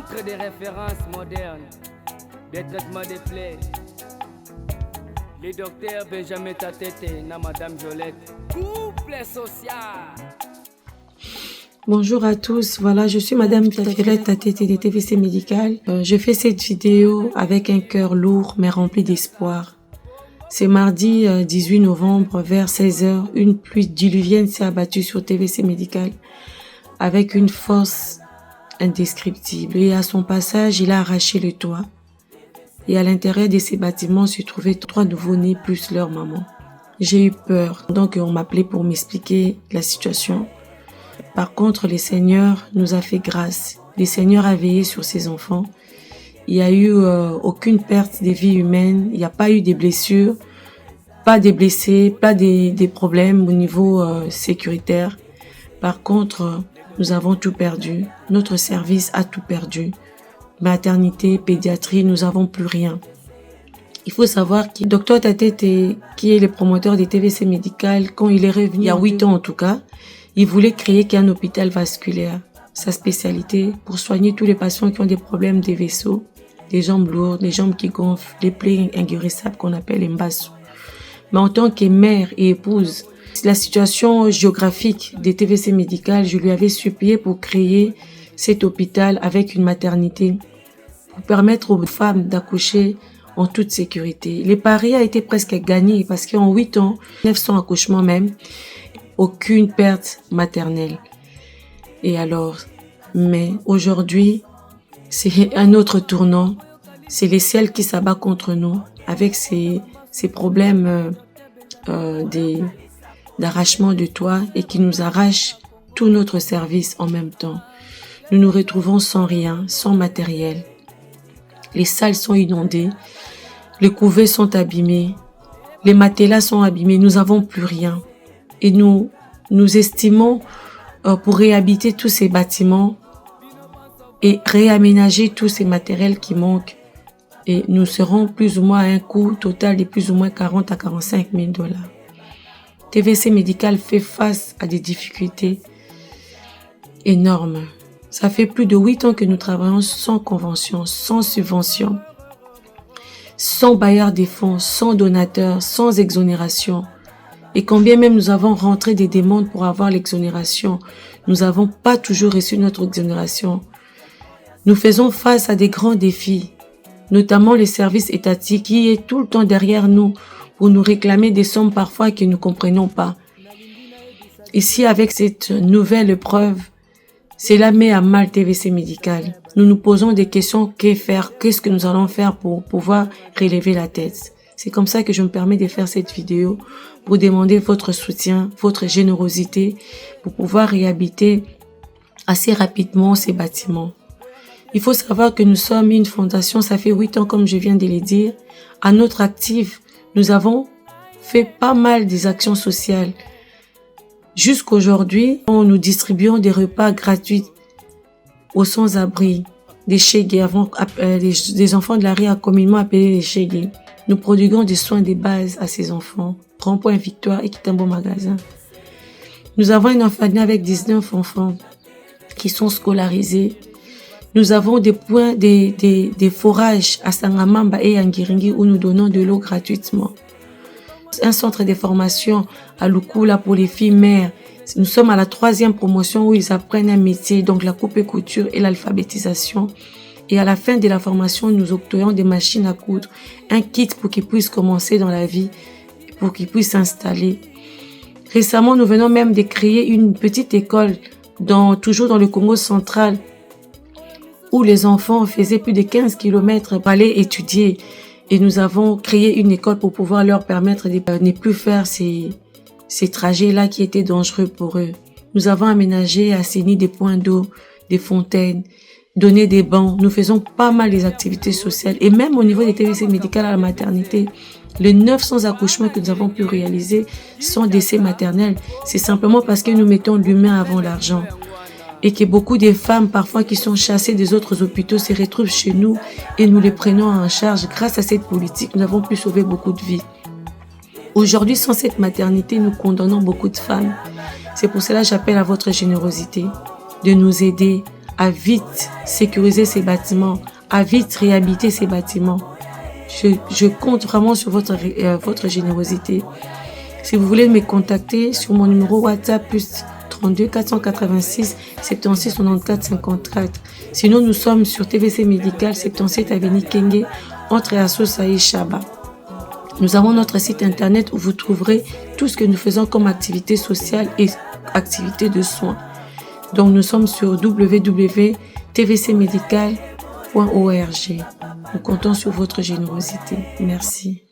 Centre de référence moderne des traitements des plaies. Le docteur Benjamin Tatete na Madame Jolette. Couple social. Bonjour à tous, voilà, je suis Madame Violette Tatete de TVC Médical. Je fais cette vidéo avec un cœur lourd mais rempli d'espoir. C'est mardi 18 novembre vers 16h, une pluie diluvienne s'est abattue sur TVC Médical avec une force indescriptible. Et à son passage, il a arraché le toit. Et à l'intérieur de ces bâtiments se trouvaient 3 nouveau-nés plus leur maman. J'ai eu peur, donc on m'appelait pour m'expliquer la situation. Par contre, le Seigneur nous a fait grâce. Le Seigneur a veillé sur ses enfants. Il n'y a eu aucune perte de vie humaine. Il n'y a pas eu de blessures, pas de blessés, pas des problèmes au niveau sécuritaire. Par contre, nous avons tout perdu. Notre service a tout perdu. Maternité, pédiatrie, nous n'avons plus rien. Il faut savoir que Dr Tatete, qui est le promoteur des TVC Médical, quand il est revenu, il y a 8 ans en tout cas, il voulait créer un hôpital vasculaire. Sa spécialité, pour soigner tous les patients qui ont des problèmes des vaisseaux, des jambes lourdes, des jambes qui gonflent, les plaies inguérissables qu'on appelle mbassou. Mais en tant que mère et épouse, la situation géographique des TVC Médical, je lui avais supplié pour créer cet hôpital avec une maternité, pour permettre aux femmes d'accoucher en toute sécurité. Le pari a été presque gagné parce qu'en 8 ans, 900 accouchements même, aucune perte maternelle. Et alors, mais aujourd'hui, c'est un autre tournant. C'est le ciel qui s'abat contre nous avec ces problèmes d'arrachement de toit et qui nous arrache tout notre service en même temps. Nous nous retrouvons sans rien, sans matériel. Les salles sont inondées, les couvées sont abîmées, les matelas sont abîmés, nous n'avons plus rien. Et nous estimons pour réhabiter tous ces bâtiments et réaménager tous ces matériels qui manquent. Et nous serons plus ou moins à un coût total de plus ou moins 40 à 45 000 $. TVC Médical fait face à des difficultés énormes. Ça fait plus de 8 ans que nous travaillons sans convention, sans subvention, sans bailleur des fonds, sans donateur, sans exonération. Et quand bien même nous avons rentré des demandes pour avoir l'exonération, nous n'avons pas toujours reçu notre exonération. Nous faisons face à des grands défis, notamment les services étatiques qui est tout le temps derrière nous pour nous réclamer des sommes parfois que nous ne comprenons pas. Ici, avec cette nouvelle épreuve, cela met à mal TVC Médical. Nous nous posons des questions, que faire, qu'est-ce que nous allons faire pour pouvoir relever la tête. C'est comme ça que je me permets de faire cette vidéo pour demander votre soutien, votre générosité pour pouvoir réhabiter assez rapidement ces bâtiments. Il faut savoir que nous sommes une fondation, ça fait 8 ans comme je viens de le dire. À notre actif, nous avons fait pas mal des actions sociales. Jusqu'aujourd'hui, nous distribuons des repas gratuits aux sans-abri, des chégués, des enfants de la rue communément appelés les chégués. Nous prodiguons des soins de base à ces enfants. Rond-Point Victoire et Kitambo Magasin. Nous avons une orphelinat avec 19 enfants qui sont scolarisés. Nous avons des points, des forages à Sangamamba et à Ngiringi où nous donnons de l'eau gratuitement. Un centre de formation à Lukula pour les filles mères. Nous sommes à la 3e promotion où ils apprennent un métier, donc la coupe et couture et l'alphabétisation. Et à la fin de la formation, nous octroyons des machines à coudre, un kit pour qu'ils puissent commencer dans la vie, pour qu'ils puissent s'installer. Récemment, nous venons même de créer une petite école, toujours dans le Congo central, où les enfants faisaient plus de 15 km pour aller étudier. Et nous avons créé une école pour pouvoir leur permettre de ne plus faire ces trajets-là qui étaient dangereux pour eux. Nous avons aménagé, assaini des points d'eau, des fontaines, donné des bancs. Nous faisons pas mal des activités sociales. Et même au niveau des TVC médicales à la maternité, les 900 accouchements que nous avons pu réaliser sans décès maternel. C'est simplement parce que nous mettons l'humain avant l'argent. Et que beaucoup de femmes, parfois, qui sont chassées des autres hôpitaux, se retrouvent chez nous et nous les prenons en charge. Grâce à cette politique, nous avons pu sauver beaucoup de vies. Aujourd'hui, sans cette maternité, nous condamnons beaucoup de femmes. C'est pour cela que j'appelle à votre générosité de nous aider à vite sécuriser ces bâtiments, à vite réhabiliter ces bâtiments. Je compte vraiment sur votre générosité. Si vous voulez me contacter sur mon numéro WhatsApp plus 32 486 76 94 54. Sinon, nous sommes sur TVC Médical 77 avenue Kenge entre Assosa et Chaba. Nous avons notre site internet où vous trouverez tout ce que nous faisons comme activité sociale et activité de soins. Donc, nous sommes sur www.tvcmedical.org. Nous comptons sur votre générosité. Merci.